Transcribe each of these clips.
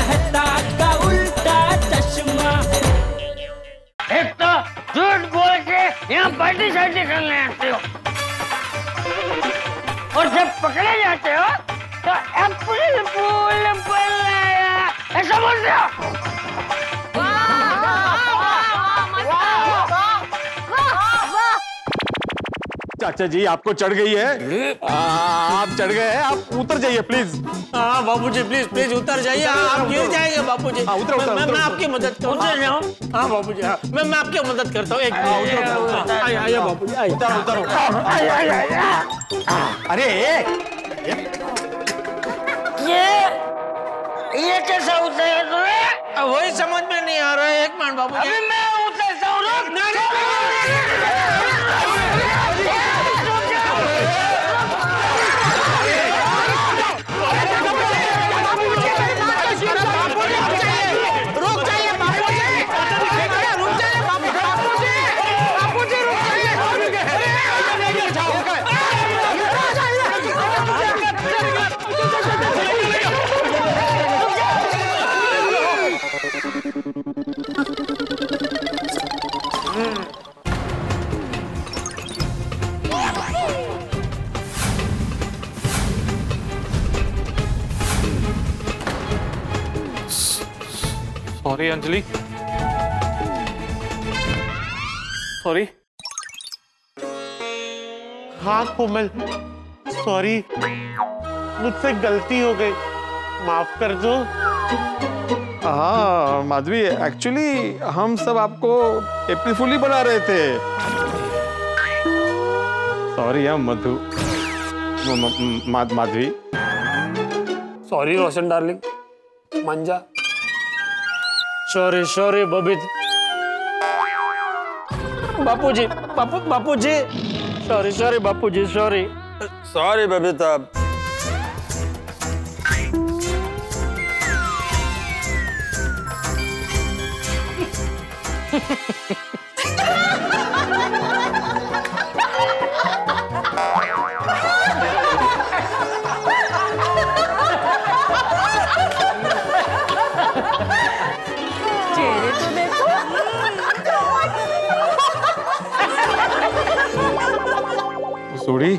मेहता का उल्टा चश्मा। एक तो झूठ बोल के यहाँ पार्टी शार्टी करने आते हो और जब पकड़े जाते हो तो अप्रैल फूल बनाया ऐसा बोलते हो। चाचा जी आपको चढ़ गई है, आप चढ़ गए हैं, आप उतर जाइए प्लीज। हाँ बापूजी प्लीज प्लीज उतर जाइए, आप गिर जाएंगे बापूजी। मैं आपकी मदद करूँ। हाँ बापूजी हाँ, मैं आपकी मदद करता हूँ। एक आइए बापूजी, उतरो। अरे ये कैसा उतरेगा तुम्हें? वही समझ में नहीं आ रहा है। एक मिनट बापूजी, अभी मैं उतरता हूँ। Sorry Anjali, sorry. हाँ कोमल, सॉरी, मुझसे गलती हो गई, माफ कर दो। हाँ माधवी, एक्चुअली हम सब आपको अप्रैल फूल ही बना रहे थे। सॉरी यार मधु, माधवी। सॉरी रोशन डार्लिंग, मंजा। सॉरी बबीत। बापूजी बापूजी सॉरी बापूजी, सॉरी बबीता। सोड़ी,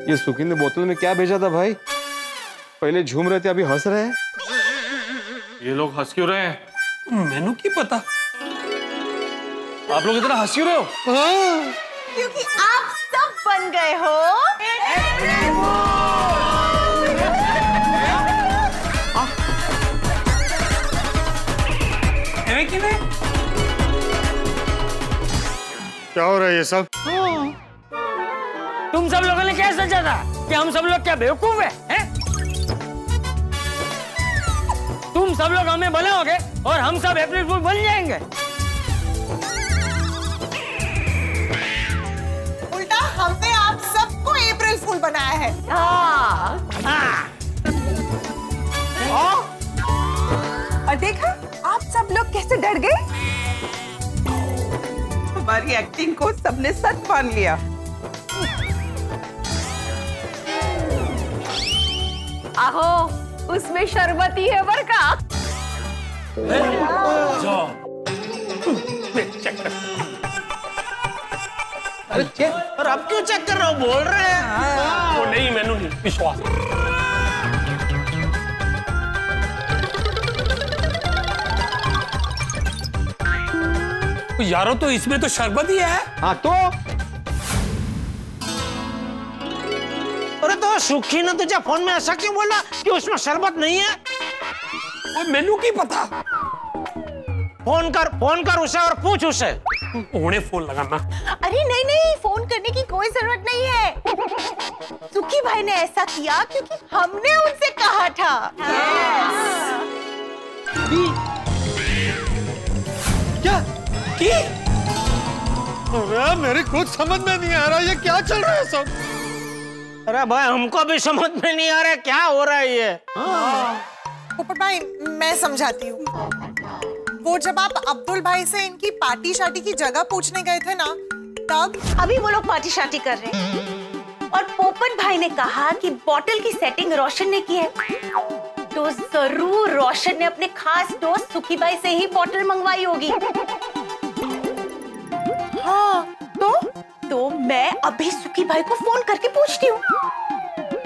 ये सुखी ने बोतल में क्या भेजा था भाई? पहले झूम रहे थे, अभी हंस रहे हैं। ये लोग हंस क्यों रहे हैं? मैनू की पता। आप लोग इतना हंस क्यों रहे हो? क्योंकि आप सब बन गए हो क्या हो रहा है ये सब? तुम सब लोगों ने क्या सोचा था कि हम सब लोग क्या बेवकूफ हैं? तुम सब लोग हमें बनाओगे और हम सब अप्रैल फूल बन जाएंगे। उल्टा हमने आप सबको अप्रैल फूल बनाया है। और देखा आप सब लोग कैसे डर गए। हमारी एक्टिंग को सबने सच मान लिया। आहो, उसमें शरबत ही है बरका। और अब क्यों चेक कर रहे हो? बोल रहे हैं। वो नहीं, मैनू नहीं विश्वास। यारो तो इसमें तो शरबत ही है। हाँ तो अरे तो सुखी ने तुझे फोन में ऐसा क्यों बोला कि उसमें शरबत नहीं है? वो मेनू की पता। फोन कर उसे और पूछ उसे। उन्हें फोन लगाना। अरे नहीं, फोन करने की कोई जरूरत नहीं है। सुखी भाई ने ऐसा किया क्योंकि हमने उनसे कहा था। क्या? की? अरे मेरी कुछ समझ में नहीं आ रहा, ये क्या चल रहा है सब? अरे भाई हमको भी समझ में नहीं आ रहा क्या हो रहा है ये। पोपट भाई मैं समझाती हूँ। वो जब आप अब्दुल भाई से इनकी पार्टी शार्टी की जगह पूछने गए थे ना, तब अभी वो लोग पार्टी शार्टी कर रहे हैं और पोपट भाई ने कहा कि बॉटल की सेटिंग रोशन ने की है। तो जरूर रोशन ने अपने खास दोस्त सुखी बाई से ही बॉटल मंगवाई होगी। हाँ तो मैं अभी सुखी बाई को फोन करके पूछती हूँ।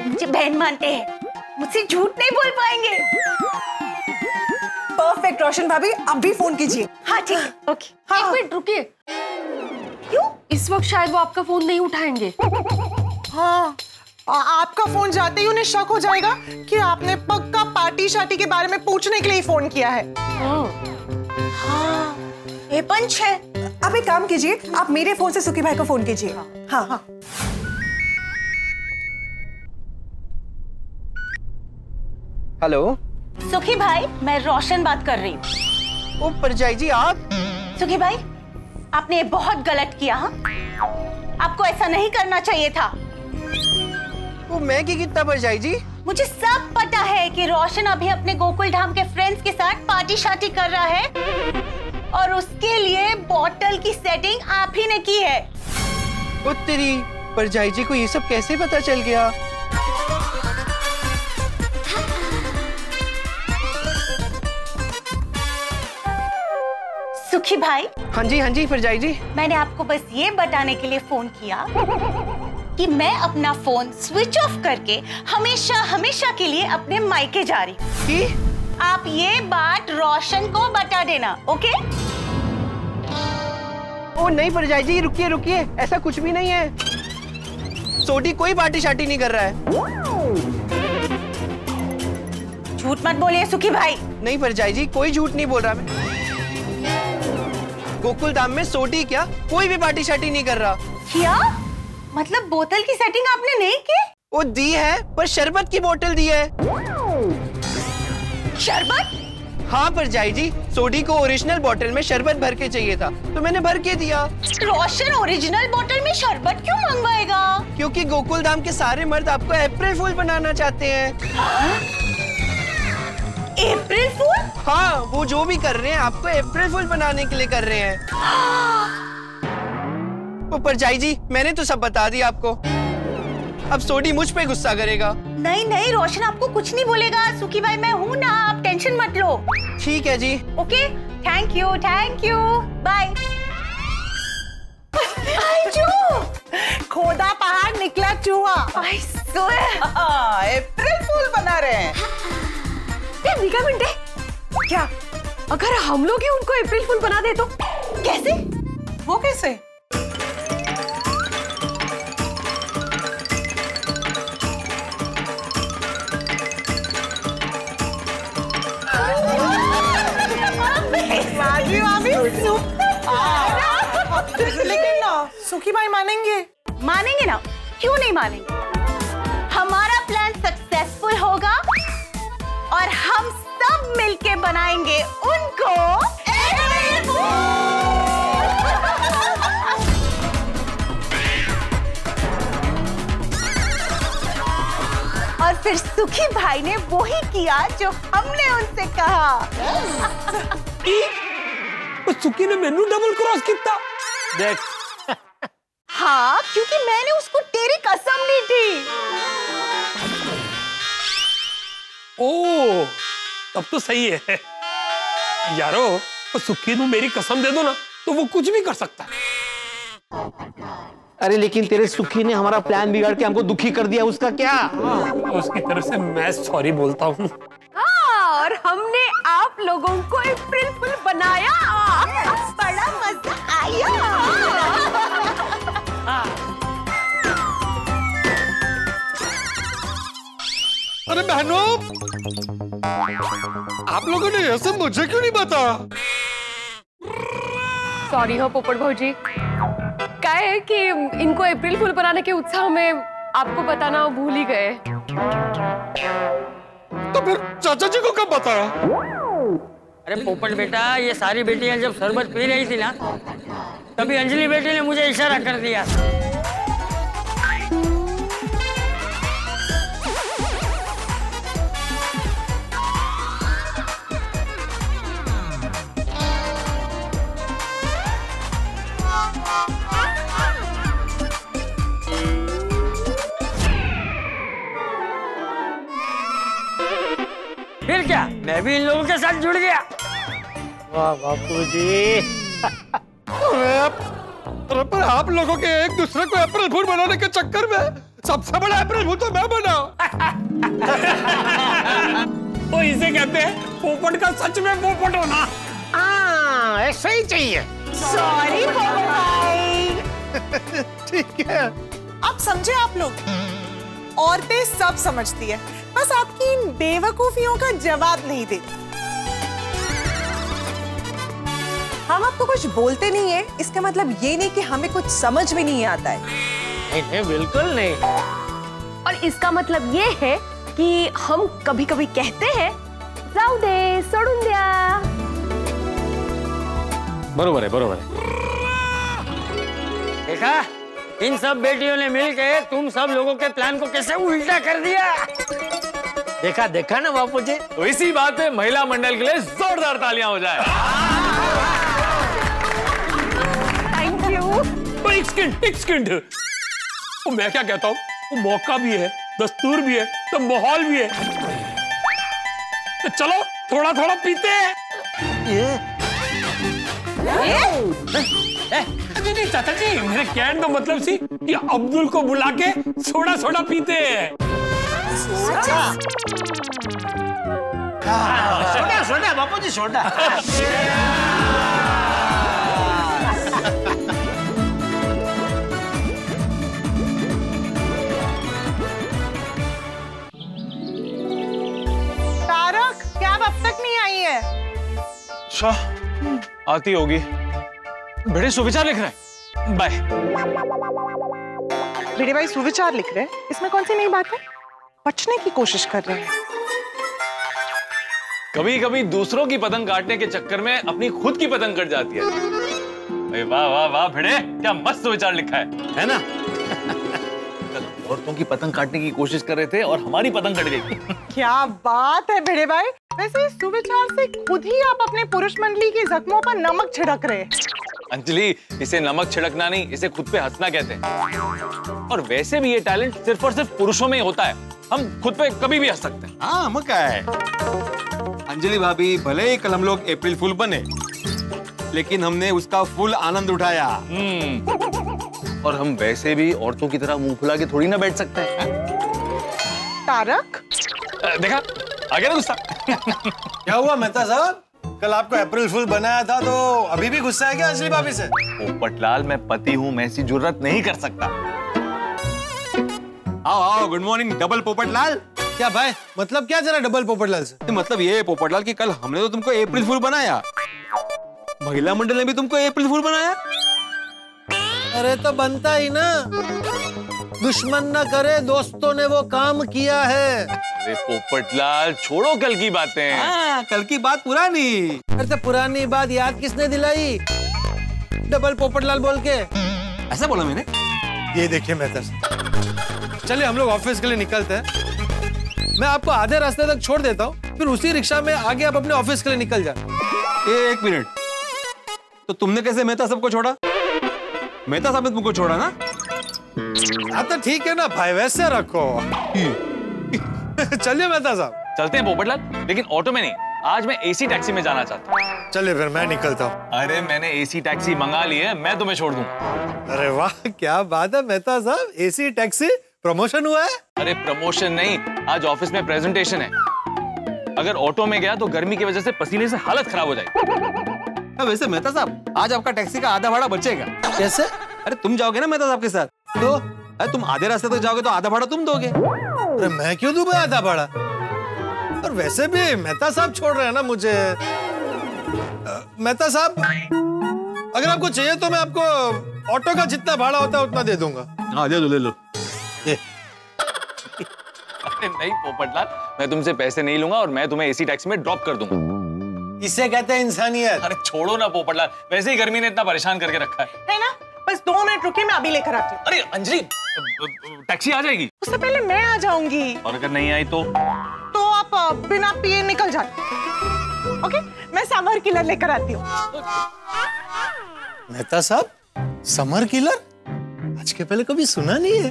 मुझे बहन मानते हैं, मुझसे झूठ नहीं बोल पाएंगे। परफेक्ट रोशन भाभी, अभी फोन कीजिए। हाँ ठीक है, ओके। एक मिनट रुकिए। क्यों? इस वक्त शायद वो आपका फोन नहीं उठाएंगे। हाँ, आपका फोन जाते ही उन्हें शक हो जाएगा कि आपने पक्का पार्टी शार्टी के बारे में पूछने के लिए फोन किया है। हाँ, ये पंच है। अब एक काम कीजिए, आप मेरे फोन से सुखी भाई को फोन कीजिए। हाँ। हेलो सुखी भाई, मैं रोशन बात कर रही हूँ। ओ परजाई जी, आप? सुखी भाई, आपने ये बहुत गलत किया। हाँ, आपको ऐसा नहीं करना चाहिए था। वो मैं की कितना परजाई जी? मुझे सब पता है कि रोशन अभी अपने गोकुल धाम के फ्रेंड्स के साथ पार्टी शार्टी कर रहा है और उसके लिए बॉटल की सेटिंग आप ही ने की है। ओ तेरी परजाई जी को ये सब कैसे पता चल गया? सुखी भाई। हाँ जी परजाई जी। मैंने आपको बस ये बताने के लिए फोन किया कि मैं अपना फोन स्विच ऑफ करके हमेशा के लिए अपने मायके जा रही हूँ। आप ये बात रोशन को बता देना, ओके? ओ नहीं परजाई जी, रुकिए, ऐसा कुछ भी नहीं है। सोडी कोई पार्टी शार्टी नहीं कर रहा है। झूठ मत बोलिए सुखी भाई। नहीं परजाई जी, कोई झूठ नहीं बोल रहा मैं। गोकुल धाम में सोडी क्या, कोई भी पार्टी शार्टी नहीं कर रहा। क्या मतलब बोतल की सेटिंग आपने नहीं की? वो दी है, पर शरबत की बोतल दी है। शरबत? हाँ परजाई जी, सोडी को ओरिजिनल बोतल में शरबत भर के चाहिए था, तो मैंने भर के दिया। रोशन ओरिजिनल बोतल में शरबत क्यों मंगवाएगा? क्योंकि गोकुल धाम के सारे मर्द आपको अप्रैल फूल बनाना चाहते हैं। अप्रैल फूल? हाँ, वो जो भी कर रहे हैं आपको अप्रैल फूल बनाने के लिए कर रहे हैं। वो परजाई जी, मैंने तो सब बता दिया आपको। अब सोडी मुझ पे गुस्सा करेगा। नहीं रोशन आपको कुछ नहीं बोलेगा। सुखी भाई मैं हूँ ना, आप टेंशन मत लो। ठीक है जी। Okay, thank you, bye. खोदा पहाड़ निकला चूहा। अप्रैल फूल बना रहे हैं। निका मिनट, क्या अगर हम लोग ही उनको अप्रैल फूल बना दे तो? कैसे? वो कैसे? लेकिन सुखी भाई मानेंगे ना? क्यों नहीं मानेंगे? हमारा प्लान सक्सेसफुल होगा और हम सब मिलके बनाएंगे उनको और फिर सुखी भाई ने वही किया जो हमने उनसे कहा। सुखी ने मेनू डबल क्रॉस किया। देख। हाँ, क्योंकि मैंने उसको तेरी कसम दी थी। ओ, तब तो सही है यारो। तो सुखी को मेरी कसम दे दो ना, तो वो कुछ भी कर सकता है। अरे लेकिन तेरे सुखी ने हमारा प्लान बिगाड़ के हमको दुखी कर दिया, उसका क्या? उसकी तरफ से मैं सॉरी बोलता हूँ। और हमने आप लोगों को अप्रैल फूल बनाया। बड़ा मजा आया। अरे बहनों, आप लोगों ने यह सब मुझे क्यों नहीं बताया? सॉरी हो पोपट भौजी, क्या है कि इनको अप्रैल फूल बनाने के उत्साह में आपको बताना भूल ही गए। तो फिर चाचा जी को कब बताया? अरे पोपट बेटा, ये सारी बेटियां जब शरबत पी रही थी ना, तभी अंजलि बेटी ने मुझे इशारा कर दिया। मैं भी इन लोगों के साथ जुड़ गया। वाह बापूजी। पर आप लोगों के एक दूसरे को अप्रैल फूल बनाने के चक्कर में सबसे बड़ा अप्रैल फूल तो मैं बना। तो इसे कहते हैं पोपट का सच में पोपट होना। हाँ, ऐसा ही चाहिए। सॉरी पोपट भाई। ठीक है। आप समझे, आप लोग औरतें सब समझती है, बस आपकी इन बेवकूफियों का जवाब नहीं देती। हम आपको कुछ बोलते नहीं है, इसका मतलब ये नहीं कि हमें कुछ समझ में नहीं आता है। नहीं, बिल्कुल नहीं। और इसका मतलब ये है कि हम कभी कभी कहते हैं जाऊ दे, सोडून द्या। बरोबर है, बरोबर है। देखा, इन सब बेटियों ने मिलके तुम सब लोगों के प्लान को कैसे उल्टा कर दिया। देखा देखा ना बापूजी। तो इसी बात पे महिला मंडल के लिए जोरदार तालियां हो जाए। Thank you. एक सेकंड। तो मैं क्या कहता हूँ, वो मौका भी है, दस्तूर भी है, तो माहौल भी है। तो चलो थोड़ा थोड़ा पीते हैं। नहीं चाचा जी, मेरे कहने का मतलब सी कि अब्दुल को बुला के सोडा सोडा पीते हैं। सोडा सोडा बापूजी, सोडा। तारक, क्या अब तक नहीं आई है? अच्छा, आती होगी। बड़े सुविचार लिख रहे हैं। बाय। भिड़े भाई सुविचार लिख रहे हैं, इसमें कौन सी नई बात है? बचने की कोशिश कर रहे हैं। कभी कभी दूसरों की पतंग काटने के चक्कर में अपनी खुद की पतंग कट जाती है। अरे वाह वाह वाह भिड़े, क्या मस्त विचार लिखा है ना? औरतों की पतंग काटने की कोशिश कर रहे थे और हमारी पतंग कट गई। क्या बात है भिड़े भाई, वैसे इस सुविचार से खुद ही आप अपने पुरुष मंडली के जख्मों पर नमक छिड़क रहे हैं। अंजलि, इसे नमक छिड़कना नहीं, इसे खुद पे हंसना कहते हैं। और वैसे भी ये टैलेंट सिर्फ और सिर्फ पुरुषों में ही होता है। हम खुद पे कभी भी हंस सकते हैं। हाँ, मक्का है। अंजलि भाभी, भले ही कल हम लोग अप्रैल फूल बने, लेकिन हमने उसका फुल आनंद उठाया। और हम वैसे भी औरतों की तरह मुंह फुला के थोड़ी ना बैठ सकते हैं। तारक, देखा, आ गया ना गुस्सा। क्या हुआ मेहता साहब, कल आपको अप्रैल फूल बनाया था तो अभी भी गुस्सा है क्या अंजलि भाभी से? पोपटलाल, मैं पति हूँ, मैं ऐसी जुर्रत नहीं कर सकता। आओ आओ, गुड मॉर्निंग डबल पोपटलाल। क्या भाई, मतलब क्या जरा डबल पोपटलाल से? मतलब ये पोपटलाल कि कल हमने तो तुमको अप्रैल फूल बनाया, महिला मंडल ने भी तुमको अप्रैल फूल बनाया। अरे तो बनता ही ना, दुश्मन न करे दोस्तों ने वो काम किया है। अरे पोपटलाल, छोड़ो कल की बातें। हाँ, कल की बात पुरानी। अरे तो पुरानी बात याद किसने दिलाई? डबल पोपटलाल बोल के। ऐसा बोला मैंने? ये देखिए मेहता साहब, चलिए हम लोग ऑफिस के लिए निकलते हैं। मैं आपको आधे रास्ते तक छोड़ देता हूँ, फिर उसी रिक्शा में आगे आप अपने ऑफिस के लिए निकल जाए। एक मिनट, तो तुमने कैसे मेहता साहब को छोड़ा? मेहता साहब ने तुमको छोड़ा ना? हाँ तो ठीक है ना भाई, वैसे रखो। चलिए मेहता साहब। चलते हैं पोपटलाल, लेकिन ऑटो में नहीं। आज मैं एसी टैक्सी में जाना चाहता हूँ। चलिए फिर मैं निकलता हूँ। अरे मैंने एसी टैक्सी मंगा ली है, मैं तुम्हें छोड़ दूँ। अरे वाह, क्या बात है मेहता साहब, एसी टैक्सी प्रमोशन हुआ है? अरे प्रमोशन नहीं, आज ऑफिस में प्रेजेंटेशन है। अगर ऑटो में गया तो गर्मी की वजह से पसीने से हालत खराब हो जाएगी। वैसे मेहता साहब, आज आपका टैक्सी का आधा भाड़ा बचेगा। कैसे? अरे तुम जाओगे ना मेहता साहब के साथ, तो अरे तुम आधे रास्ते तक जाओगे तो आधा भाड़ा तुम दोगे। अरे मैं क्यों दूंगा आधा भाड़ा? और वैसे भी मेहता साहब छोड़ रहे हैं ना मुझे। मेहता साहब, अगर आपको चाहिए तो मैं आपको ऑटो का जितना भाड़ा होता है उतना दे दूंगा। हाँ दे दो, ले लो। अरे नहीं पोपटलाल, मैं तुमसे पैसे नहीं लूंगा और मैं तुम्हें एसी टैक्सी में ड्रॉप कर दूंगा। इसे कहते हैं इंसानियत। अरे छोड़ो ना पोपटलाल, वैसे ही गर्मी ने इतना परेशान करके रखा है ना? बस 2 मिनट रुकिए, मैं अभी लेकर आती हूँ। अरे अंजलि, टैक्सी आ जाएगी? उससे पहले मैं आ जाऊंगी। और अगर नहीं आई तो आप बिना पिए निकल जाते। ओके, मैं समर किलर लेकर आती हूँ। मेहता साहब, समर किलर? आज के पहले कभी सुना नहीं है।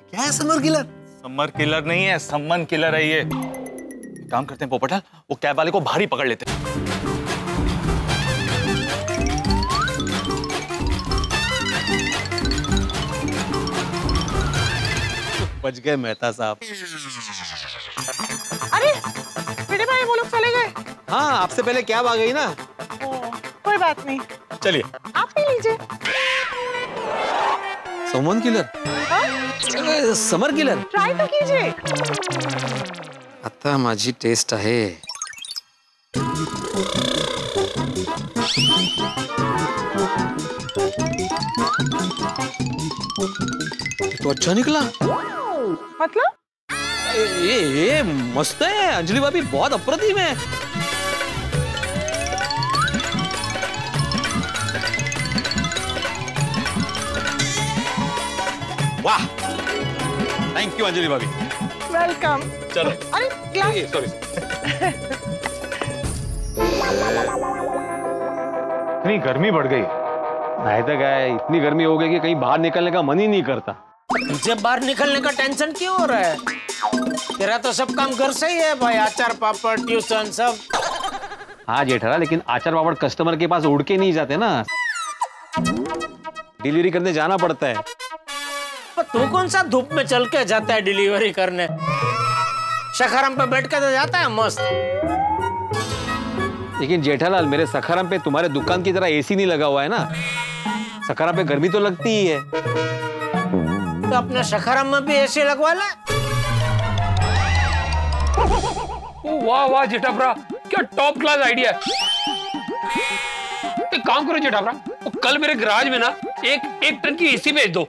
क्या है समर किलर? समर किलर नहीं है, सम्मन किलर है ये। काम करते हैं पोपटलाल, वो कैब वाले को भारी पकड़ लेते हैं। बच गए मेहता साहब। अरे मेरे भाई वो लोग चले गए। हाँ, आपसे पहले कैब आ गई ना। कोई बात नहीं, चलिए। आप पी लीजिए। समन किलर, समर किलर ट्राई तो कीजिए। आता माझी टेस्ट आहे। तो अच्छा निकला। मतलब? ये मस्त है अंजलि भाभी, बहुत अप्रतिम है। वाह, थैंक यू अंजलि भाभी। वेलकम। चलो। अरे ग्लास। सॉरी। इतनी गर्मी बढ़ गई। नहीं तो क्या है, इतनी गर्मी हो गई कि कहीं बाहर निकलने का मन ही नहीं करता। तुझे बाहर निकलने का टेंशन क्यों हो रहा है? तेरा तो सब काम घर से ही है भाई, अचार पापड़ ट्यूशन सब। हाँ जेठालाल, लेकिन आचार पापड़ कस्टमर के पास उड़ के नहीं जाते ना, डिलीवरी करने जाना पड़ता है। पर तू कौन सा धूप में चल के जाता है डिलीवरी करने? सखाराम पे बैठ के तो जाता है मस्त। लेकिन जेठालाल, मेरे सखाराम पे तुम्हारे दुकान की तरह एसी नहीं लगा हुआ है ना, सखाराम पे गर्मी तो लगती ही है। तो अपने सखाराम में भी एसी लगवा ले। वाह वाह जेठाभरा, क्या टॉप क्लास आइडिया है। एक काम करो जेठाभरा, कल मेरे गैराज में ना एक टन की एसी भेज दो,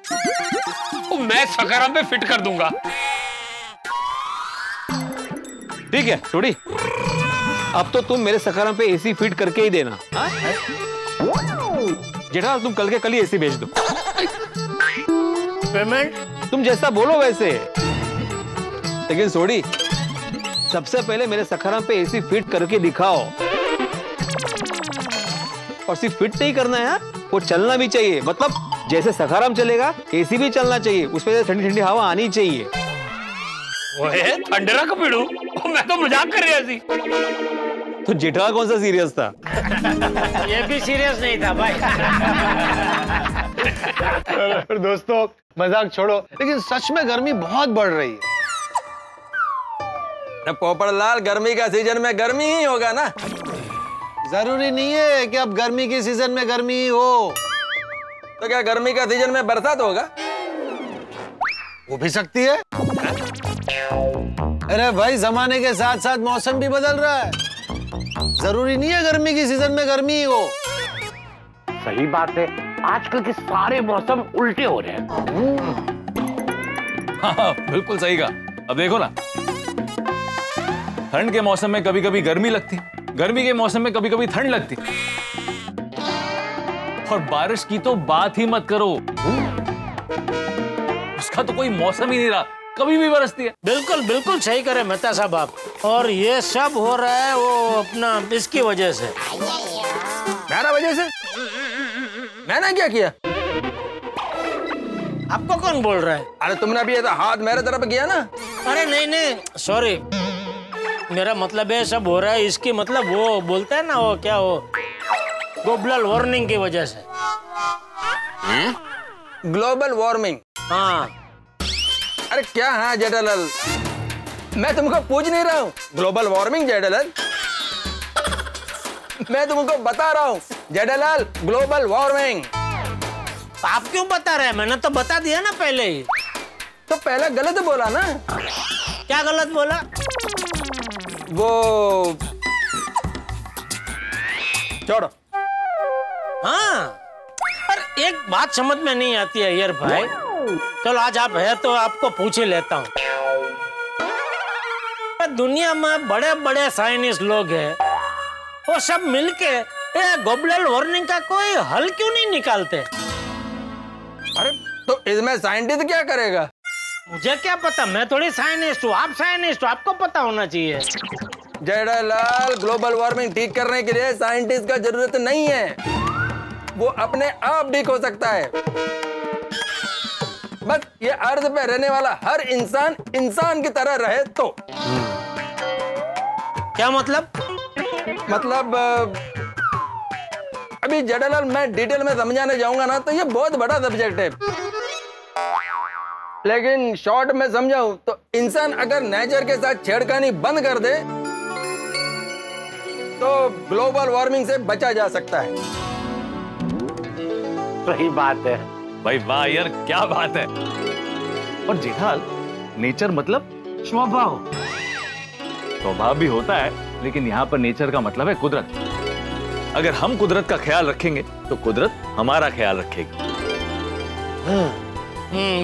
मैं सखाराम पे फिट कर दूंगा। ठीक है छोड़ी, अब तो तुम मेरे सखाराम पे एसी फिट करके ही देना। जेठालाल, तुम कल के कल ही एसी भेज दो। पेमेंट तुम जैसा बोलो वैसे। लेकिन सोडी, सबसे पहले मेरे सखाराम पे एसी फिट करके दिखाओ। और सिर्फ फिट नहीं करना है, वो चलना भी चाहिए। मतलब जैसे सखाराम चलेगा एसी भी चलना चाहिए, उसमें ठंडी ठंडी हवा आनी चाहिए। ओए ठंडरा का पीड़ू, मैं तो मजाक कर रहा थी। तो जेठालाल कौन सा सीरियस था? ये भी सीरियस नहीं था भाई। दोस्तों मजाक छोड़ो, लेकिन सच में गर्मी बहुत बढ़ रही है। पोपटलाल, गर्मी का सीजन में गर्मी ही होगा ना। जरूरी नहीं है कि अब गर्मी के सीजन में गर्मी ही हो। तो क्या गर्मी का सीजन में बरसात होगा? वो भी सकती है। अरे भाई, जमाने के साथ साथ मौसम भी बदल रहा है। जरूरी नहीं है गर्मी की सीजन में गर्मी ही हो। सही बात है, आजकल के सारे मौसम उल्टे हो रहे हैं। हाँ बिल्कुल सही कहा। अब देखो ना, ठंड के मौसम में कभी कभी गर्मी लगती, गर्मी के मौसम में कभी कभी ठंड लगती, और बारिश की तो बात ही मत करो, उसका तो कोई मौसम ही नहीं रहा, कभी भी बरसती है। बिल्कुल बिल्कुल सही करे मेहता साहब आप। और ये सब हो रहा है वो अपना इसकी वजह से। मेरा वजह से? मैंने क्या किया? आपको कौन बोल रहा है? अरे तुमने अभी ऐसा हाथ मेरे तरफ किया ना। अरे नहीं नहीं, सॉरी, मेरा मतलब है सब हो रहा है इसकी, मतलब वो बोलता है ना, वो क्या, वो ग्लोबल वार्मिंग की वजह से। Global warming? हाँ। अरे क्या? हाँ जेठालाल, मैं तुमको पूछ नहीं रहा हूँ ग्लोबल वार्मिंग जेठालाल, मैं तुमको बता रहा हूँ जेठालाल ग्लोबल वार्मिंग। आप क्यों बता रहे हैं? मैंने तो बता दिया ना पहले ही। तो पहले गलत बोला ना। क्या गलत बोला? वो छोड़ो। हाँ, पर एक बात समझ में नहीं आती है यार भाई। चलो आज आप है तो आपको पूछ ही लेता हूँ। दुनिया में बड़े बड़े साइंटिस्ट लोग हैं, वो सब मिलके ग्लोबल वार्मिंग का कोई हल क्यों नहीं निकालते? अरे तो इसमें साइंटिस्ट क्या करेगा? मुझे क्या पता, मैं थोड़ी साइंटिस्ट हूँ, आप साइंटिस्ट हो, आपको पता होना चाहिए। जेठालाल, ग्लोबल वार्मिंग ठीक करने के लिए साइंटिस्ट का जरूरत नहीं है, वो अपने आप ठीक हो सकता है। बस ये अर्थ पे रहने वाला हर इंसान इंसान की तरह रहे तो। क्या मतलब? मतलब अभी जेठालाल मैं डिटेल में समझाने जाऊंगा ना तो ये बहुत बड़ा सब्जेक्ट है, लेकिन शॉर्ट में समझाऊं तो इंसान अगर नेचर के साथ छेड़खानी बंद कर दे तो ग्लोबल वार्मिंग से बचा जा सकता है। सही बात है भाई, वाह यार, क्या बात है। और जेठाल, नेचर मतलब स्वभाव। स्वभाव भी होता है, लेकिन यहाँ पर नेचर का मतलब है कुदरत। अगर हम कुदरत का ख्याल रखेंगे तो कुदरत हमारा ख्याल रखेगी।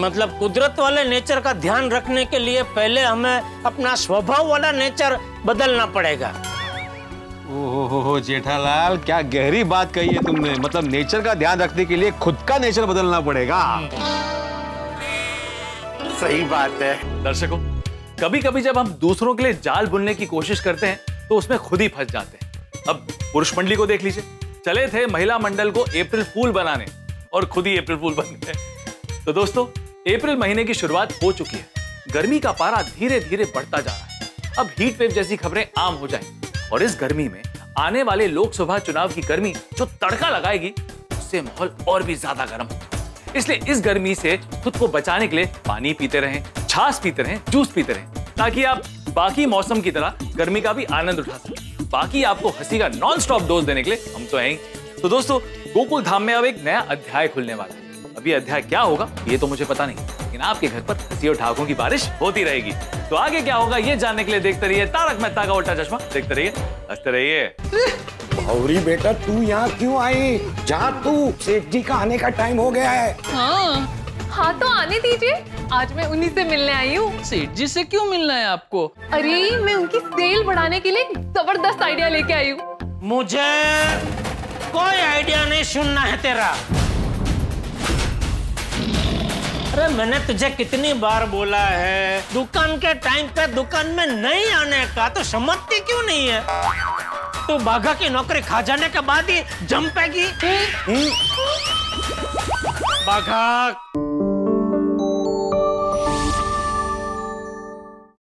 मतलब कुदरत वाले नेचर का ध्यान रखने के लिए पहले हमें अपना स्वभाव वाला नेचर बदलना पड़ेगा। ओहो जेठालाल, क्या गहरी बात कही है तुमने। मतलब नेचर का ध्यान रखने के लिए खुद का नेचर बदलना पड़ेगा। सही बात है। दर्शकों, कभी कभी जब हम दूसरों के लिए जाल बुनने की कोशिश करते हैं तो उसमें खुद ही फंस जाते हैं। अब पुरुष मंडली को देख लीजिए, चले थे महिला मंडल को अप्रैल फूल बनाने और खुद ही अप्रैल फूल बन गए। तो दोस्तों, अप्रैल महीने की शुरुआत हो चुकी है। गर्मी का पारा धीरे धीरे बढ़ता जा रहा है। अब हीट वेव जैसी खबरें आम हो जाएंगी और इस गर्मी में आने वाले लोकसभा चुनाव की गर्मी जो तड़का लगाएगी, उससे माहौल और भी ज्यादा गर्म होगा। इसलिए इस गर्मी से खुद को बचाने के लिए पानी पीते रहें, छाछ पीते रहें, जूस पीते रहें, ताकि आप बाकी मौसम की तरह गर्मी का भी आनंद उठा सकें। बाकी आपको हंसी का नॉन स्टॉप डोज देने के लिए हम तो हैं ही। तो दोस्तों, गोकुल धाम में अब एक नया अध्याय खुलने वाला है। अभी अध्याय क्या होगा ये तो मुझे पता नहीं, लेकिन आपके घर पर हंसी और ठहाकों की बारिश होती रहेगी। तो आगे क्या होगा ये जानने के लिए देखते रहिए तारक मेहता का उल्टा चश्मा। देखते रहिए, हंसते रहिए। गौरी बेटा, तू यहाँ क्यों आई? जा तू, सेठ जी का आने का टाइम हो गया है। हाँ तो आने दीजिए, आज मैं उन्हीं से मिलने आई हूँ। सेठ जी से क्यों मिलना है आपको? अरे मैं उनकी सेल बढ़ाने के लिए जबरदस्त आइडिया लेके आई हूँ। मुझे कोई आइडिया नहीं सुनना है तेरा। अरे मैंने तुझे कितनी बार बोला है दुकान के टाइम पे दुकान में नहीं आने का, तो समझती क्यों नहीं है? तो बाघा की नौकरी खा जाने के बाद ही जंपेगी। बाघा